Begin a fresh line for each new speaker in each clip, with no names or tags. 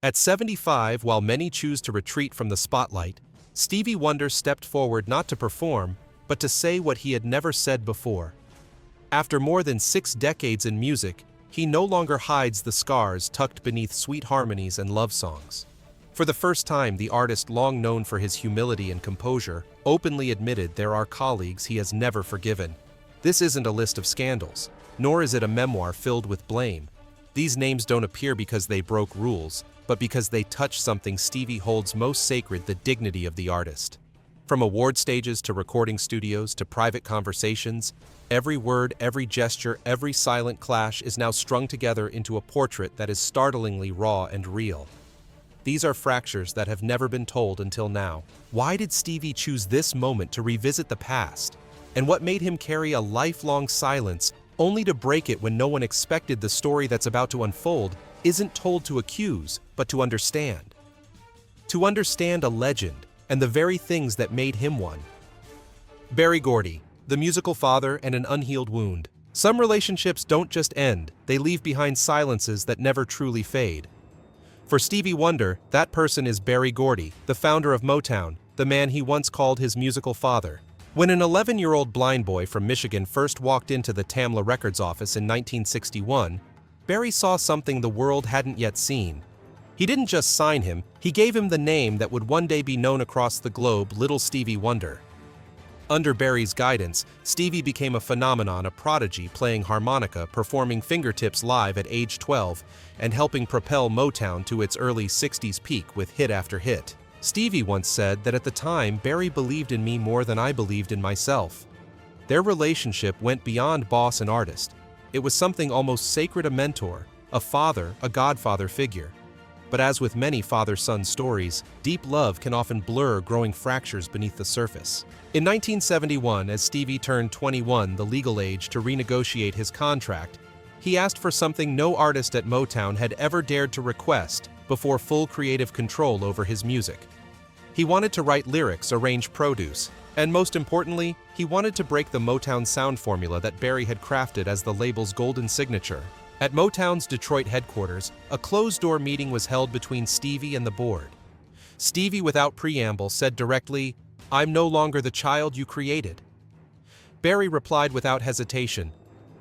At 75, while many choose to retreat from the spotlight, Stevie Wonder stepped forward not to perform, but to say what he had never said before. After more than 6 decades in music, he no longer hides the scars tucked beneath sweet harmonies and love songs. For the first time, the artist, long known for his humility and composure, openly admitted there are colleagues he has never forgiven. This isn't a list of scandals, nor is it a memoir filled with blame. These names don't appear because they broke rules, but because they touch something Stevie holds most sacred: the dignity of the artist. From award stages to recording studios to private conversations, every word, every gesture, every silent clash is now strung together into a portrait that is startlingly raw and real. These are fractures that have never been told until now. Why did Stevie choose this moment to revisit the past? And what made him carry a lifelong silence, only to break it when no one expected? The story that's about to unfold isn't told to accuse, but to understand. To understand a legend, and the very things that made him one. Berry Gordy, the musical father and an unhealed wound. Some relationships don't just end, they leave behind silences that never truly fade. For Stevie Wonder, that person is Berry Gordy, the founder of Motown, the man he once called his musical father. When an 11-year-old blind boy from Michigan first walked into the Tamla Records office in 1961, Berry saw something the world hadn't yet seen. He didn't just sign him, he gave him the name that would one day be known across the globe: Little Stevie Wonder. Under Berry's guidance, Stevie became a phenomenon, a prodigy, playing harmonica, performing fingertips live at age 12, and helping propel Motown to its early 60s peak with hit after hit. Stevie once said that at the time, Berry believed in me more than I believed in myself. Their relationship went beyond boss and artist. It was something almost sacred: a mentor, a father, a godfather figure. But as with many father-son stories, deep love can often blur growing fractures beneath the surface. In 1971, as Stevie turned 21, the legal age to renegotiate his contract, he asked for something no artist at Motown had ever dared to request before: full creative control over his music. He wanted to write lyrics, arrange, produce, and most importantly, he wanted to break the Motown sound formula that Berry had crafted as the label's golden signature. At Motown's Detroit headquarters, a closed-door meeting was held between Stevie and the board. Stevie, without preamble, said directly, "I'm no longer the child you created." Berry replied without hesitation,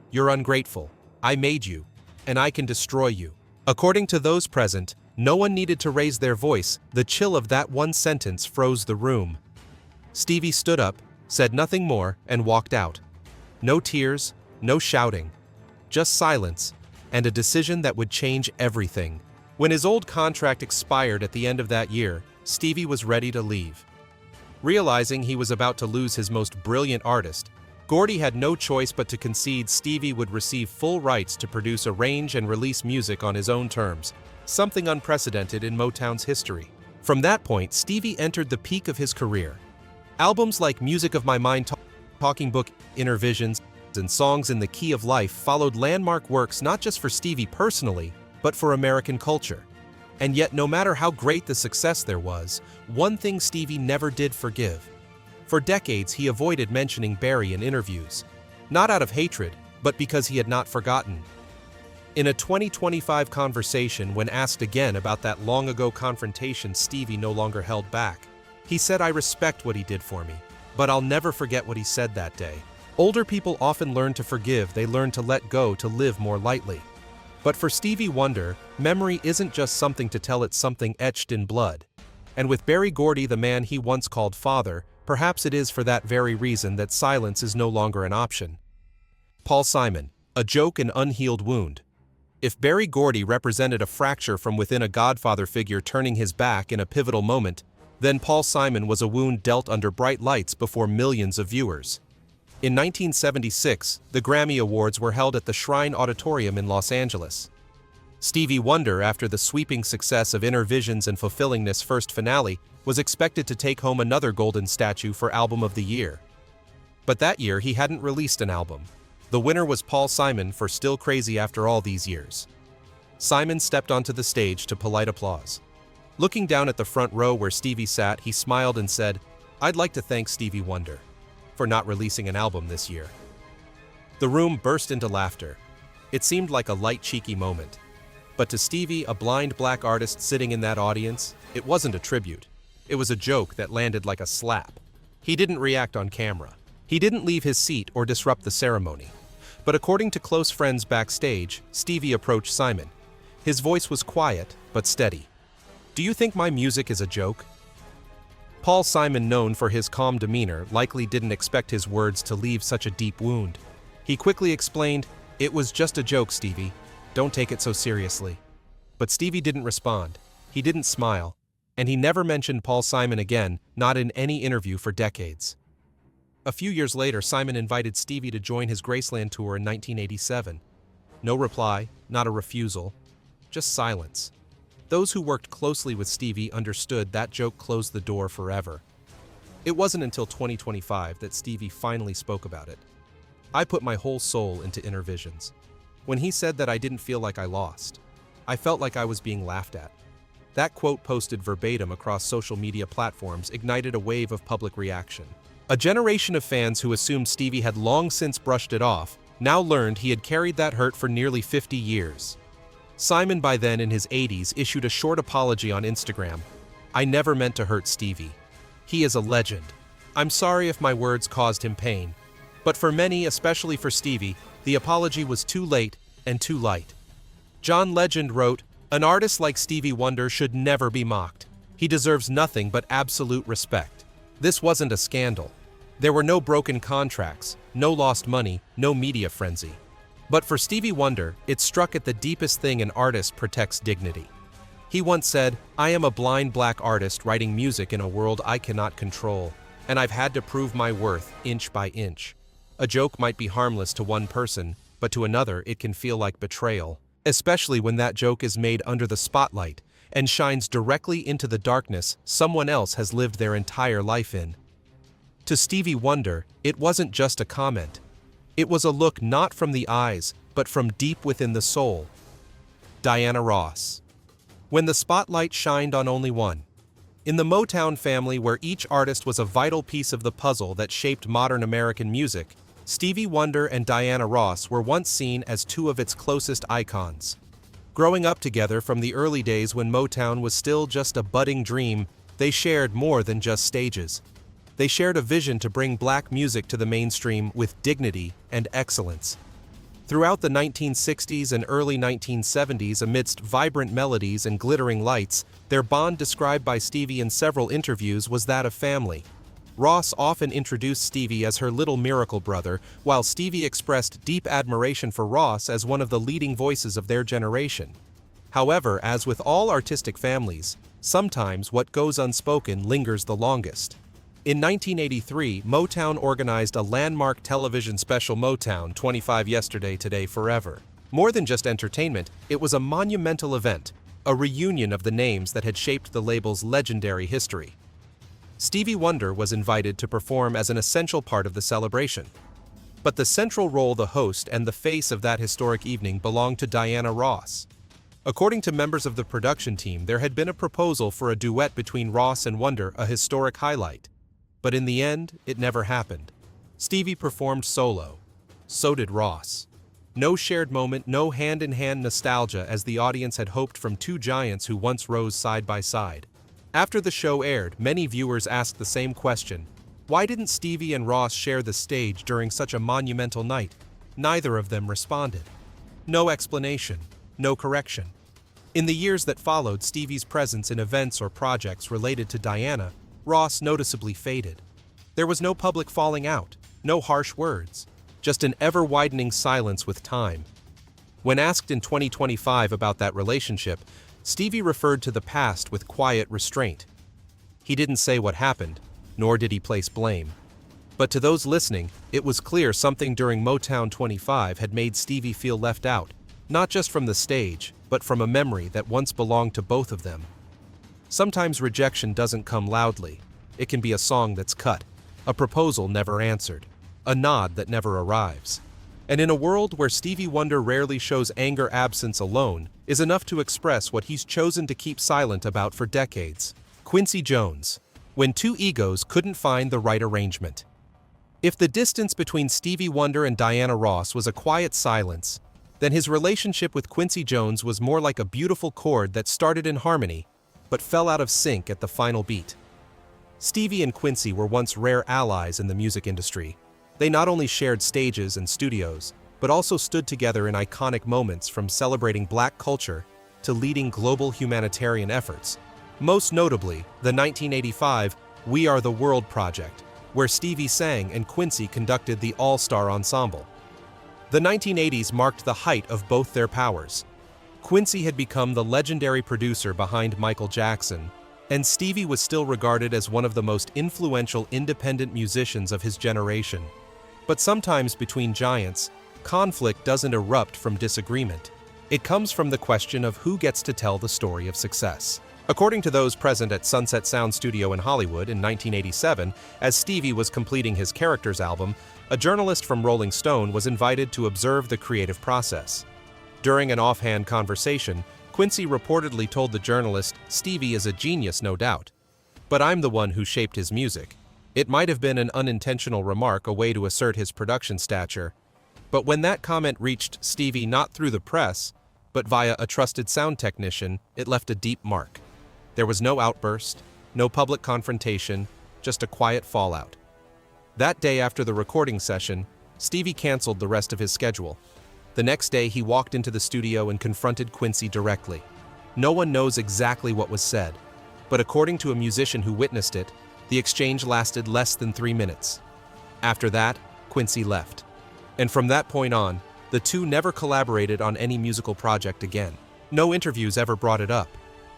"You're ungrateful. I made you, and I can destroy you." According to those present, no one needed to raise their voice. The chill of that one sentence froze the room. Stevie stood up, said nothing more, and walked out. No tears, no shouting, just silence, and a decision that would change everything. When his old contract expired at the end of that year, Stevie was ready to leave. Realizing he was about to lose his most brilliant artist, Gordy had no choice but to concede Stevie would receive full rights to produce, arrange, and release music on his own terms, something unprecedented in Motown's history. From that point, Stevie entered the peak of his career. Albums like Music of My Mind, Talking Book, Inner Visions, and Songs in the Key of Life followed landmark works not just for Stevie personally, but for American culture. And yet, no matter how great the success there was, one thing Stevie never did forgive. For decades, he avoided mentioning Berry in interviews, not out of hatred, but because he had not forgotten. In a 2025 conversation, when asked again about that long-ago confrontation, Stevie no longer held back. He said, "I respect what he did for me, but I'll never forget what he said that day." Older people often learn to forgive, they learn to let go, to live more lightly. But for Stevie Wonder, memory isn't just something to tell, it's something etched in blood. And with Berry Gordy, the man he once called father, perhaps it is for that very reason that silence is no longer an option. Paul Simon, a joke, an unhealed wound. If Berry Gordy represented a fracture from within, a godfather figure turning his back in a pivotal moment, then Paul Simon was a wound dealt under bright lights before millions of viewers. In 1976, the Grammy Awards were held at the Shrine Auditorium in Los Angeles. Stevie Wonder, after the sweeping success of Inner Visions and Fillinganis' first finale, was expected to take home another golden statue for Album of the Year. But that year, he hadn't released an album. The winner was Paul Simon for Still Crazy After All These Years. Simon stepped onto the stage to polite applause. Looking down at the front row where Stevie sat, he smiled and said, "I'd like to thank Stevie Wonder for not releasing an album this year." The room burst into laughter. It seemed like a light, cheeky moment. But to Stevie, a blind black artist sitting in that audience, it wasn't a tribute. It was a joke that landed like a slap. He didn't react on camera. He didn't leave his seat or disrupt the ceremony. But according to close friends backstage, Stevie approached Simon. His voice was quiet, but steady. "Do you think my music is a joke?" Paul Simon, known for his calm demeanor, likely didn't expect his words to leave such a deep wound. He quickly explained, "It was just a joke, Stevie. Don't take it so seriously." But Stevie didn't respond. He didn't smile. And he never mentioned Paul Simon again, not in any interview for decades. A few years later, Simon invited Stevie to join his Graceland tour in 1987. No reply, not a refusal, just silence. Those who worked closely with Stevie understood that joke closed the door forever. It wasn't until 2025 that Stevie finally spoke about it. "I put my whole soul into Intervisions. When he said that, I didn't feel like I lost. I felt like I was being laughed at." That quote, posted verbatim across social media platforms, ignited a wave of public reaction. A generation of fans who assumed Stevie had long since brushed it off now learned he had carried that hurt for nearly 50 years. Simon, by then in his 80s, issued a short apology on Instagram. "I never meant to hurt Stevie. He is a legend. I'm sorry if my words caused him pain." But for many, especially for Stevie, the apology was too late and too light. John Legend wrote, "An artist like Stevie Wonder should never be mocked. He deserves nothing but absolute respect." This wasn't a scandal. There were no broken contracts, no lost money, no media frenzy. But for Stevie Wonder, it struck at the deepest thing an artist protects: dignity. He once said, "I am a blind black artist writing music in a world I cannot control, and I've had to prove my worth inch by inch." A joke might be harmless to one person, but to another it can feel like betrayal, especially when that joke is made under the spotlight and shines directly into the darkness someone else has lived their entire life in. To Stevie Wonder, it wasn't just a comment. It was a look not from the eyes, but from deep within the soul. Diana Ross. When the spotlight shined on only one. In the Motown family, where each artist was a vital piece of the puzzle that shaped modern American music, Stevie Wonder and Diana Ross were once seen as two of its closest icons. Growing up together from the early days when Motown was still just a budding dream, they shared more than just stages. They shared a vision to bring black music to the mainstream with dignity and excellence. Throughout the 1960s and early 1970s, amidst vibrant melodies and glittering lights, their bond, described by Stevie in several interviews, was that of family. Ross often introduced Stevie as her little miracle brother, while Stevie expressed deep admiration for Ross as one of the leading voices of their generation. However, as with all artistic families, sometimes what goes unspoken lingers the longest. In 1983, Motown organized a landmark television special, Motown 25 Yesterday, Today, Forever. More than just entertainment, it was a monumental event, a reunion of the names that had shaped the label's legendary history. Stevie Wonder was invited to perform as an essential part of the celebration. But the central role, the host and the face of that historic evening, belonged to Diana Ross. According to members of the production team, there had been a proposal for a duet between Ross and Wonder, a historic highlight. But in the end, it never happened. Stevie performed solo. So did Ross. No shared moment, no hand-in-hand nostalgia, as the audience had hoped from two giants who once rose side by side. After the show aired, many viewers asked the same question: why didn't Stevie and Ross share the stage during such a monumental night? Neither of them responded. No explanation, no correction. In the years that followed Stevie's presence in events or projects related to Diana, Ross noticeably faded. There was no public falling out, no harsh words, just an ever-widening silence with time. When asked in 2025 about that relationship, Stevie referred to the past with quiet restraint. He didn't say what happened, nor did he place blame. But to those listening, it was clear something during Motown 25 had made Stevie feel left out, not just from the stage, but from a memory that once belonged to both of them. Sometimes rejection doesn't come loudly. It can be a song that's cut, a proposal never answered, a nod that never arrives. And in a world where Stevie Wonder rarely shows anger, absence alone is enough to express what he's chosen to keep silent about for decades. Quincy Jones. When two egos couldn't find the right arrangement. If the distance between Stevie Wonder and Diana Ross was a quiet silence, then his relationship with Quincy Jones was more like a beautiful chord that started in harmony, but fell out of sync at the final beat. Stevie and Quincy were once rare allies in the music industry. They not only shared stages and studios, but also stood together in iconic moments, from celebrating Black culture to leading global humanitarian efforts. Most notably, the 1985 We Are the World project, where Stevie sang and Quincy conducted the all-star ensemble. The 1980s marked the height of both their powers. Quincy had become the legendary producer behind Michael Jackson, and Stevie was still regarded as one of the most influential independent musicians of his generation. But sometimes between giants, conflict doesn't erupt from disagreement. It comes from the question of who gets to tell the story of success. According to those present at Sunset Sound Studio in Hollywood in 1987, as Stevie was completing his Characters album, a journalist from Rolling Stone was invited to observe the creative process. During an offhand conversation, Quincy reportedly told the journalist, "Stevie is a genius, no doubt. But I'm the one who shaped his music." It might have been an unintentional remark, a way to assert his production stature. But when that comment reached Stevie not through the press, but via a trusted sound technician, it left a deep mark. There was no outburst, no public confrontation, just a quiet fallout. That day after the recording session, Stevie canceled the rest of his schedule. The next day, he walked into the studio and confronted Quincy directly. No one knows exactly what was said, but according to a musician who witnessed it, the exchange lasted less than 3 minutes. After that, Quincy left. And from that point on, the two never collaborated on any musical project again. No interviews ever brought it up.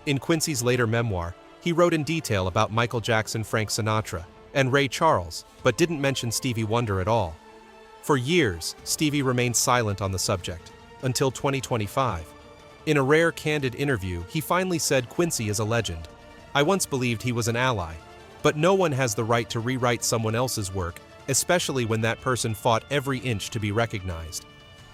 In Quincy's later memoir, he wrote in detail about Michael Jackson, Frank Sinatra, and Ray Charles, but didn't mention Stevie Wonder at all. For years, Stevie remained silent on the subject, until 2025. In a rare, candid interview, he finally said, "Quincy is a legend. I once believed he was an ally, but no one has the right to rewrite someone else's work, especially when that person fought every inch to be recognized."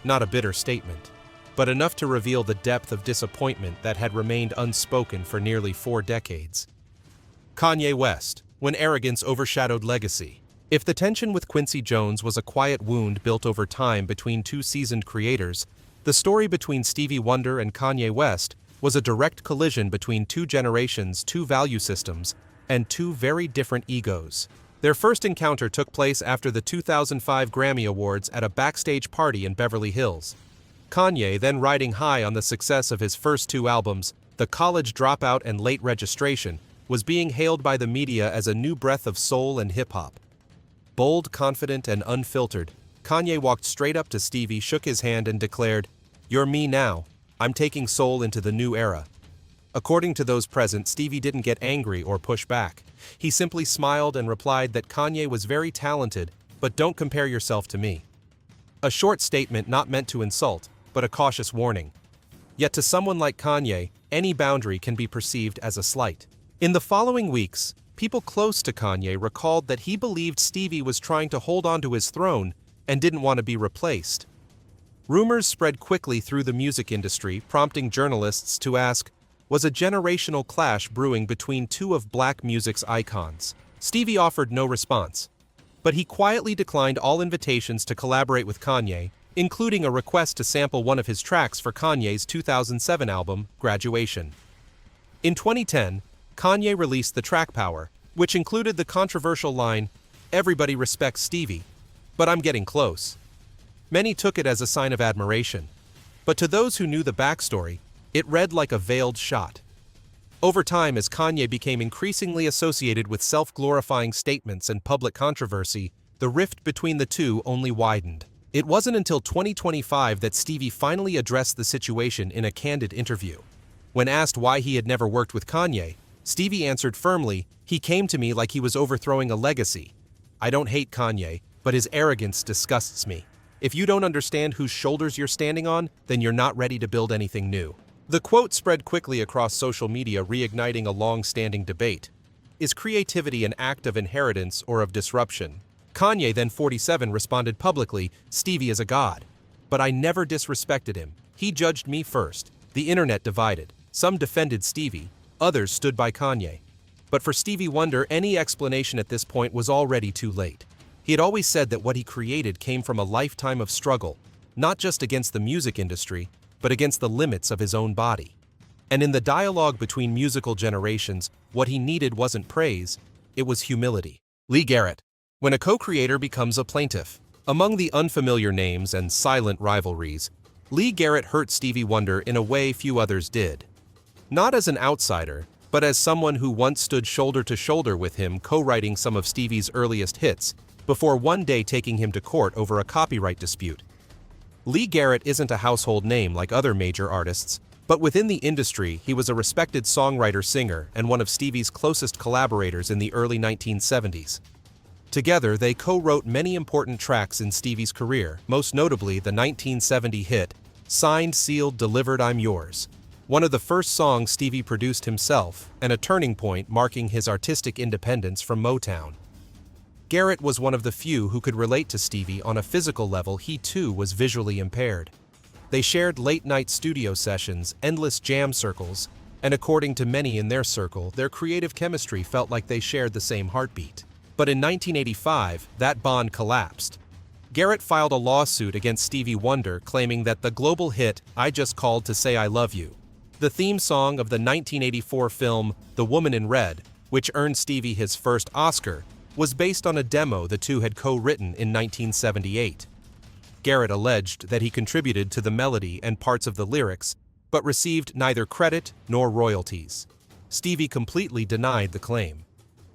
Not a bitter statement, but enough to reveal the depth of disappointment that had remained unspoken for nearly 4 decades. Kanye West, when arrogance overshadowed legacy. If the tension with Quincy Jones was a quiet wound built over time between two seasoned creators, the story between Stevie Wonder and Kanye West was a direct collision between two generations, two value systems, and two very different egos. Their first encounter took place after the 2005 Grammy Awards at a backstage party in Beverly Hills. Kanye, then riding high on the success of his first 2 albums, The College Dropout and Late Registration, was being hailed by the media as a new breath of soul and hip-hop. Bold, confident, and unfiltered, Kanye walked straight up to Stevie, shook his hand, and declared, "You're me now. I'm taking soul into the new era." According to those present, Stevie didn't get angry or push back. He simply smiled and replied that Kanye was very talented, but don't compare yourself to me. A short statement not meant to insult, but a cautious warning. Yet to someone like Kanye, any boundary can be perceived as a slight. In the following weeks, people close to Kanye recalled that he believed Stevie was trying to hold on to his throne and didn't want to be replaced. Rumors spread quickly through the music industry, prompting journalists to ask, was a generational clash brewing between two of black music's icons? Stevie offered no response, but he quietly declined all invitations to collaborate with Kanye, including a request to sample one of his tracks for Kanye's 2007 album, Graduation. In 2010, Kanye released the track Power, which included the controversial line, "Everybody respects Stevie, but I'm getting close." Many took it as a sign of admiration, but to those who knew the backstory, it read like a veiled shot. Over time, as Kanye became increasingly associated with self-glorifying statements and public controversy, the rift between the two only widened. It wasn't until 2025 that Stevie finally addressed the situation in a candid interview. When asked why he had never worked with Kanye, Stevie answered firmly, "He came to me like he was overthrowing a legacy. I don't hate Kanye, but his arrogance disgusts me. If you don't understand whose shoulders you're standing on, then you're not ready to build anything new." The quote spread quickly across social media, reigniting a long-standing debate. Is creativity an act of inheritance or of disruption? Kanye, then 47, responded publicly, "Stevie is a god. But I never disrespected him. He judged me first." The internet divided. Some defended Stevie, others stood by Kanye. But for Stevie Wonder, any explanation at this point was already too late. He had always said that what he created came from a lifetime of struggle, not just against the music industry, but against the limits of his own body. And in the dialogue between musical generations, what he needed wasn't praise, it was humility. Lee Garrett. When a co-creator becomes a plaintiff. Among the unfamiliar names and silent rivalries, Lee Garrett hurt Stevie Wonder in a way few others did. Not as an outsider, but as someone who once stood shoulder to shoulder with him co-writing some of Stevie's earliest hits, before one day taking him to court over a copyright dispute. Lee Garrett isn't a household name like other major artists, but within the industry he was a respected songwriter-singer and one of Stevie's closest collaborators in the early 1970s. Together, they co-wrote many important tracks in Stevie's career, most notably the 1970 hit, Signed, Sealed, Delivered, I'm Yours, one of the first songs Stevie produced himself, and a turning point marking his artistic independence from Motown. Garrett was one of the few who could relate to Stevie on a physical level. He too was visually impaired. They shared late-night studio sessions, endless jam circles, and according to many in their circle, their creative chemistry felt like they shared the same heartbeat. But in 1985, that bond collapsed. Garrett filed a lawsuit against Stevie Wonder claiming that the global hit, I Just Called to Say I Love You, the theme song of the 1984 film The Woman in Red, which earned Stevie his first Oscar, was based on a demo the two had co-written in 1978. Garrett alleged that he contributed to the melody and parts of the lyrics, but received neither credit nor royalties. Stevie completely denied the claim.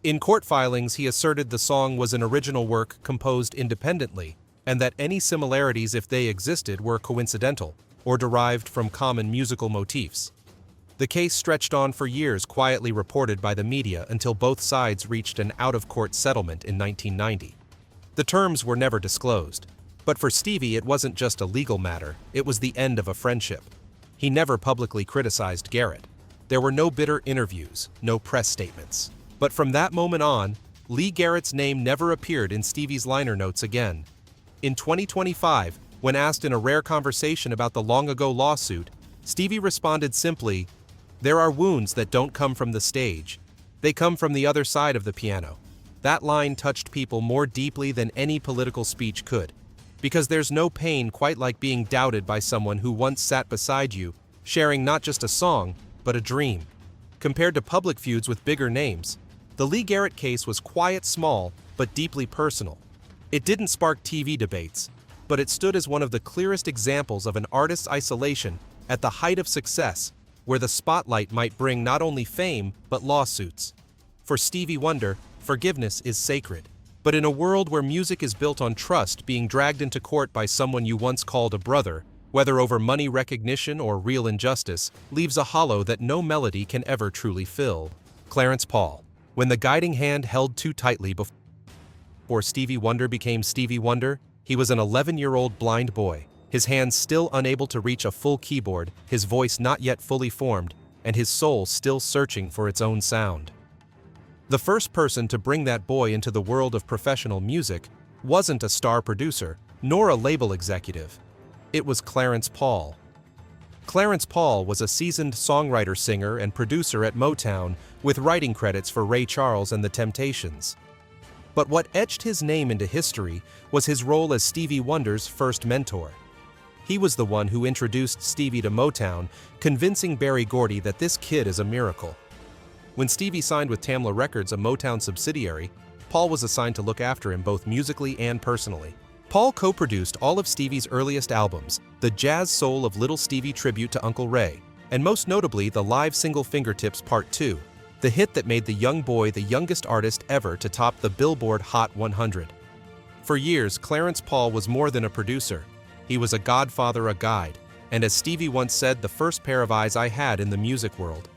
In court filings, he asserted the song was an original work composed independently, and that any similarities, if they existed, were coincidental or derived from common musical motifs. The case stretched on for years, quietly reported by the media, until both sides reached an out-of-court settlement in 1990. The terms were never disclosed, but for Stevie it wasn't just a legal matter, it was the end of a friendship. He never publicly criticized Garrett. There were no bitter interviews, no press statements. But from that moment on, Lee Garrett's name never appeared in Stevie's liner notes again. In 2025, when asked in a rare conversation about the long-ago lawsuit, Stevie responded simply, "There are wounds that don't come from the stage. They come from the other side of the piano." That line touched people more deeply than any political speech could, because there's no pain quite like being doubted by someone who once sat beside you, sharing not just a song, but a dream. Compared to public feuds with bigger names, the Lee Garrett case was quiet, small, but deeply personal. It didn't spark TV debates, but it stood as one of the clearest examples of an artist's isolation at the height of success, where the spotlight might bring not only fame, but lawsuits. For Stevie Wonder, forgiveness is sacred. But in a world where music is built on trust, being dragged into court by someone you once called a brother, whether over money, recognition, or real injustice, leaves a hollow that no melody can ever truly fill. Clarence Paul. When the guiding hand held too tightly before Stevie Wonder became Stevie Wonder, he was an 11-year-old blind boy, his hands still unable to reach a full keyboard, his voice not yet fully formed, and his soul still searching for its own sound. The first person to bring that boy into the world of professional music wasn't a star producer, nor a label executive. It was Clarence Paul. Clarence Paul was a seasoned songwriter, singer, and producer at Motown, with writing credits for Ray Charles and the Temptations. But what etched his name into history was his role as Stevie Wonder's first mentor. He was the one who introduced Stevie to Motown, convincing Gordy that this kid is a miracle. When Stevie signed with Tamla Records, a Motown subsidiary, Paul was assigned to look after him both musically and personally. Paul co-produced all of Stevie's earliest albums, the Jazz Soul of Little Stevie tribute to Uncle Ray, and most notably the live single Fingertips Part 2, the hit that made the young boy the youngest artist ever to top the Billboard Hot 100. For years, Clarence Paul was more than a producer. He was a godfather, a guide, and as Stevie once said, the first pair of eyes I had in the music world.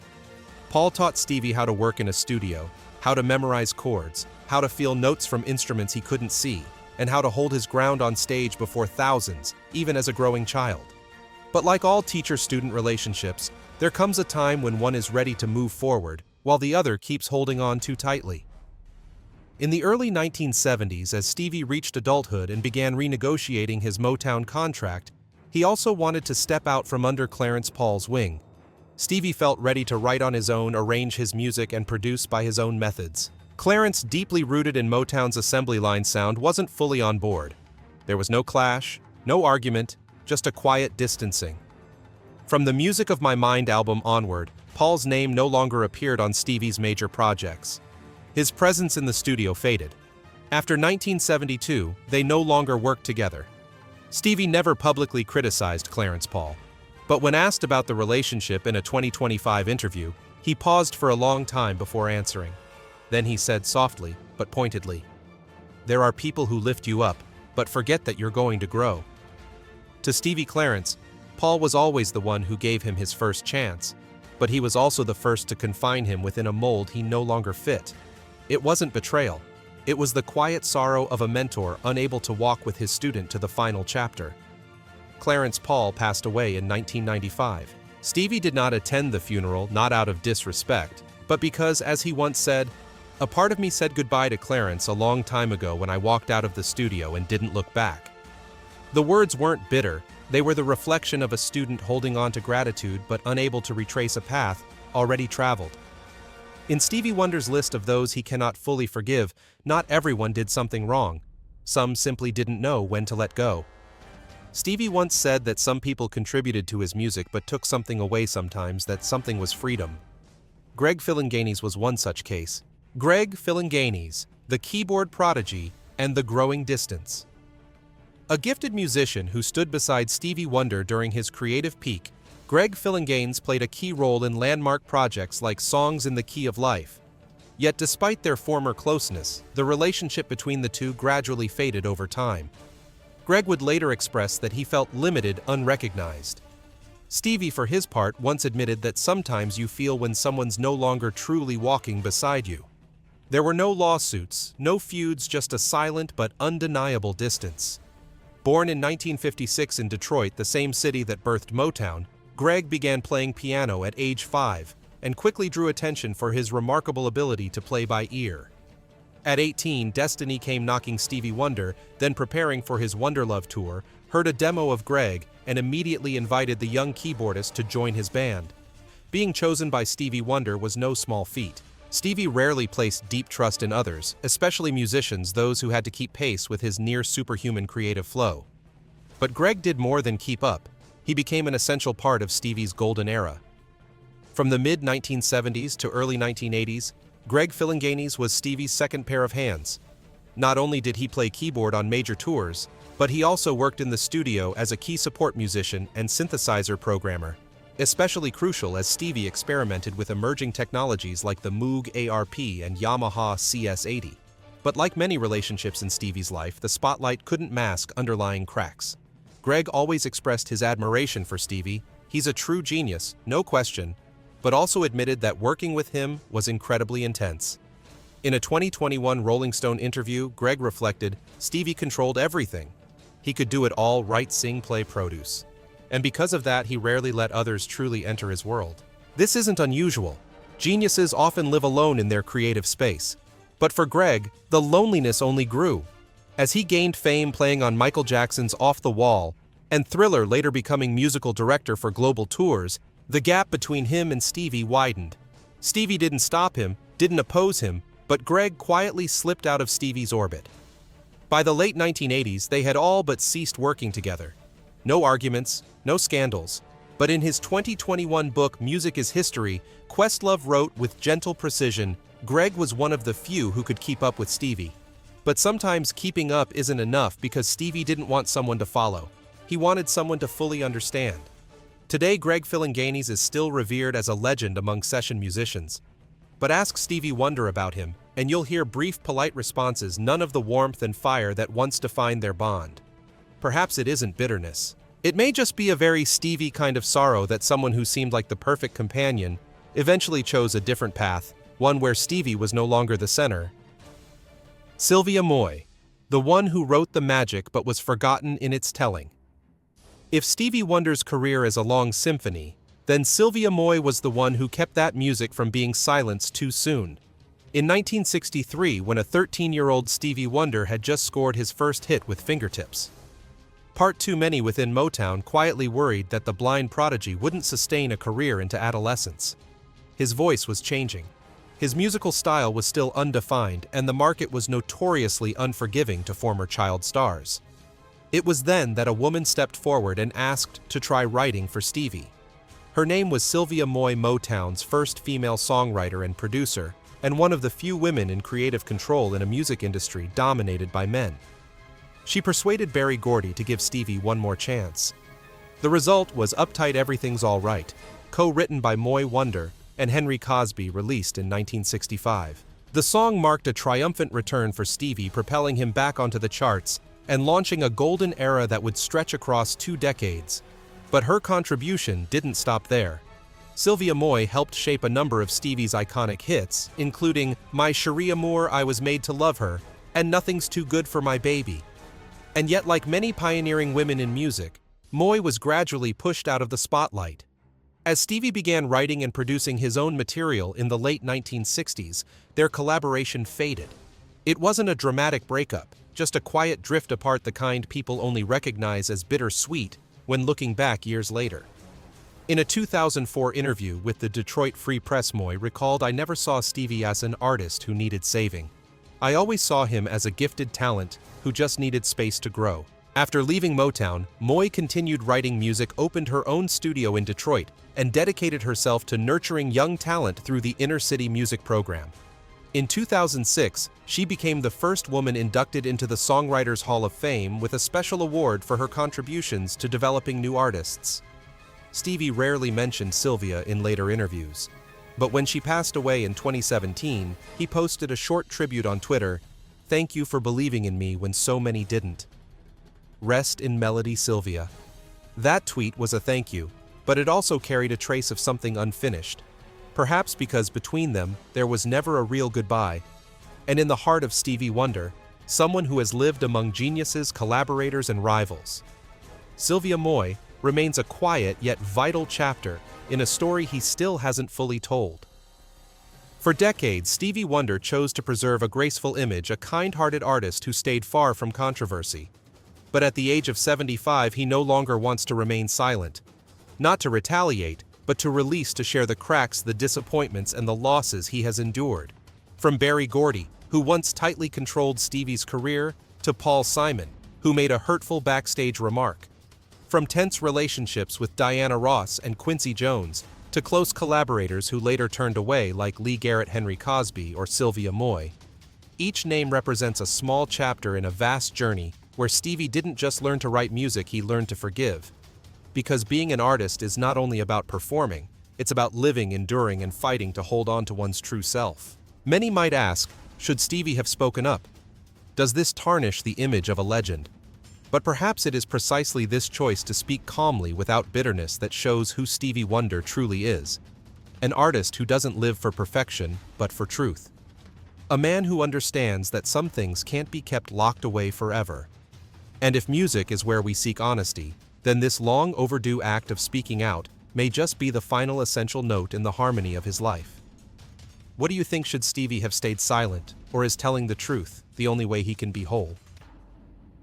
Paul taught Stevie how to work in a studio, how to memorize chords, how to feel notes from instruments he couldn't see, and how to hold his ground on stage before thousands, even as a growing child. But like all teacher-student relationships, there comes a time when one is ready to move forward, while the other keeps holding on too tightly. In the early 1970s, as Stevie reached adulthood and began renegotiating his Motown contract, he also wanted to step out from under Clarence Paul's wing. Stevie felt ready to write on his own, arrange his music, and produce by his own methods. Clarence, deeply rooted in Motown's assembly line sound, wasn't fully on board. There was no clash, no argument, just a quiet distancing. From the Music of My Mind album onward, Paul's name no longer appeared on Stevie's major projects. His presence in the studio faded. After 1972, they no longer worked together. Stevie never publicly criticized Clarence Paul, but when asked about the relationship in a 2025 interview, he paused for a long time before answering. Then he said softly, but pointedly, "There are people who lift you up, but forget that you're going to grow." To Stevie Clarence, Paul was always the one who gave him his first chance, but he was also the first to confine him within a mold he no longer fit. It wasn't betrayal. It was the quiet sorrow of a mentor unable to walk with his student to the final chapter. Clarence Paul passed away in 1995. Stevie did not attend the funeral, not out of disrespect, but because, as he once said, "A part of me said goodbye to Clarence a long time ago when I walked out of the studio and didn't look back." The words weren't bitter, they were the reflection of a student holding on to gratitude but unable to retrace a path already traveled. In Stevie Wonder's list of those he cannot fully forgive, not everyone did something wrong. Some simply didn't know when to let go. Stevie once said that some people contributed to his music but took something away sometimes, that something was freedom. Greg Fillinganis was one such case. Greg Fillinganis, the keyboard prodigy and the growing distance. A gifted musician who stood beside Stevie Wonder during his creative peak, Greg Fillinganis played a key role in landmark projects like Songs in the Key of Life. Yet despite their former closeness, the relationship between the two gradually faded over time. Greg would later express that he felt limited, unrecognized. Stevie, for his part, once admitted that sometimes you feel when someone's no longer truly walking beside you. There were no lawsuits, no feuds, just a silent but undeniable distance. Born in 1956 in Detroit, the same city that birthed Motown, Greg began playing piano at age 5 and quickly drew attention for his remarkable ability to play by ear. At 18, destiny came knocking. Stevie Wonder, then preparing for his Wonderlove tour, heard a demo of Greg and immediately invited the young keyboardist to join his band. Being chosen by Stevie Wonder was no small feat. Stevie rarely placed deep trust in others, especially musicians, those who had to keep pace with his near-superhuman creative flow. But Greg did more than keep up. He became an essential part of Stevie's golden era. From the mid-1970s to early 1980s, Greg Fillinganis was Stevie's second pair of hands. Not only did he play keyboard on major tours, but he also worked in the studio as a key support musician and synthesizer programmer, especially crucial as Stevie experimented with emerging technologies like the Moog ARP and Yamaha CS80. But like many relationships in Stevie's life, the spotlight couldn't mask underlying cracks. Greg always expressed his admiration for Stevie. He's a true genius, no question, but also admitted that working with him was incredibly intense. In a 2021 Rolling Stone interview, Greg reflected, "Stevie controlled everything. He could do it all: write, sing, play, produce. And because of that, he rarely let others truly enter his world." This isn't unusual. Geniuses often live alone in their creative space. But for Greg, the loneliness only grew. As he gained fame playing on Michael Jackson's Off the Wall, and Thriller, later becoming musical director for global tours, the gap between him and Stevie widened. Stevie didn't stop him, didn't oppose him, but Greg quietly slipped out of Stevie's orbit. By the late 1980s, they had all but ceased working together. No arguments, no scandals. But in his 2021 book, Music is History, Questlove wrote with gentle precision, Greg was one of the few who could keep up with Stevie. But sometimes keeping up isn't enough, because Stevie didn't want someone to follow. He wanted someone to fully understand. Today, Greg Fillinganis is still revered as a legend among session musicians. But ask Stevie Wonder about him, and you'll hear brief, polite responses, none of the warmth and fire that once defined their bond. Perhaps it isn't bitterness. It may just be a very Stevie kind of sorrow that someone who seemed like the perfect companion eventually chose a different path, one where Stevie was no longer the center. Sylvia Moy, the one who wrote the magic but was forgotten in its telling. If Stevie Wonder's career is a long symphony, then Sylvia Moy was the one who kept that music from being silenced too soon. In 1963, when a 13-year-old Stevie Wonder had just scored his first hit with Fingertips. Part too many within Motown quietly worried that the blind prodigy wouldn't sustain a career into adolescence. His voice was changing. His musical style was still undefined, and the market was notoriously unforgiving to former child stars. It was then that a woman stepped forward and asked to try writing for Stevie. Her name was Sylvia Moy, Motown's first female songwriter and producer, and one of the few women in creative control in a music industry dominated by men. She persuaded Gordy to give Stevie one more chance. The result was Uptight Everything's Alright, co-written by Moy Wonder and Henry Cosby, released in 1965. The song marked a triumphant return for Stevie, propelling him back onto the charts and launching a golden era that would stretch across 2 decades. But her contribution didn't stop there. Sylvia Moy helped shape a number of Stevie's iconic hits, including My Cherie Amour, I Was Made to Love Her, and Nothing's Too Good for My Baby. And yet, like many pioneering women in music, Moy was gradually pushed out of the spotlight. As Stevie began writing and producing his own material in the late 1960s, their collaboration faded. It wasn't a dramatic breakup, just a quiet drift apart, the kind people only recognize as bittersweet when looking back years later. In a 2004 interview with the Detroit Free Press, Moy recalled, "I never saw Stevie as an artist who needed saving. I always saw him as a gifted talent who just needed space to grow." After leaving Motown, Moy continued writing music, opened her own studio in Detroit, and dedicated herself to nurturing young talent through the Inner City Music program. In 2006, she became the first woman inducted into the Songwriters Hall of Fame with a special award for her contributions to developing new artists. Stevie rarely mentioned Sylvia in later interviews, but when she passed away in 2017, he posted a short tribute on Twitter, "Thank you for believing in me when so many didn't. Rest in melody, Sylvia." That tweet was a thank you, but it also carried a trace of something unfinished. Perhaps because between them, there was never a real goodbye. And in the heart of Stevie Wonder, someone who has lived among geniuses, collaborators, and rivals, Sylvia Moy remains a quiet yet vital chapter in a story he still hasn't fully told. For decades, Stevie Wonder chose to preserve a graceful image, a kind-hearted artist who stayed far from controversy. But at the age of 75, he no longer wants to remain silent. Not to retaliate, but to release, to share the cracks, the disappointments, and the losses he has endured. From Gordy, who once tightly controlled Stevie's career, to Paul Simon, who made a hurtful backstage remark. From tense relationships with Diana Ross and Quincy Jones, to close collaborators who later turned away, like Garrett, Henry Cosby, or Sylvia Moy. Each name represents a small chapter in a vast journey where Stevie didn't just learn to write music, he learned to forgive. Because being an artist is not only about performing, it's about living, enduring, and fighting to hold on to one's true self. Many might ask, should Stevie have spoken up? Does this tarnish the image of a legend? But perhaps it is precisely this choice to speak calmly without bitterness that shows who Stevie Wonder truly is. An artist who doesn't live for perfection, but for truth. A man who understands that some things can't be kept locked away forever. And if music is where we seek honesty, then this long overdue act of speaking out may just be the final essential note in the harmony of his life. What do you think? Should Stevie have stayed silent, or is telling the truth the only way he can be whole?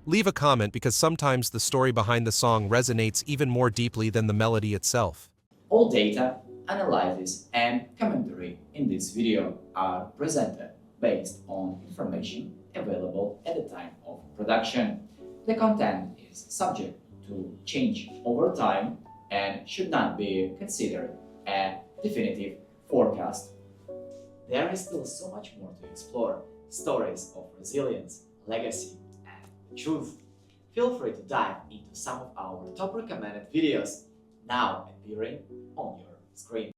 Leave a comment, because sometimes the story behind the song resonates even more deeply than the melody itself.
All data, analysis, and commentary in this video are presented based on information available at the time of production. The content is subject to change over time and should not be considered a definitive forecast. There is still so much more to explore: stories of resilience, legacy, and truth. Feel free to dive into some of our top recommended videos now appearing on your screen.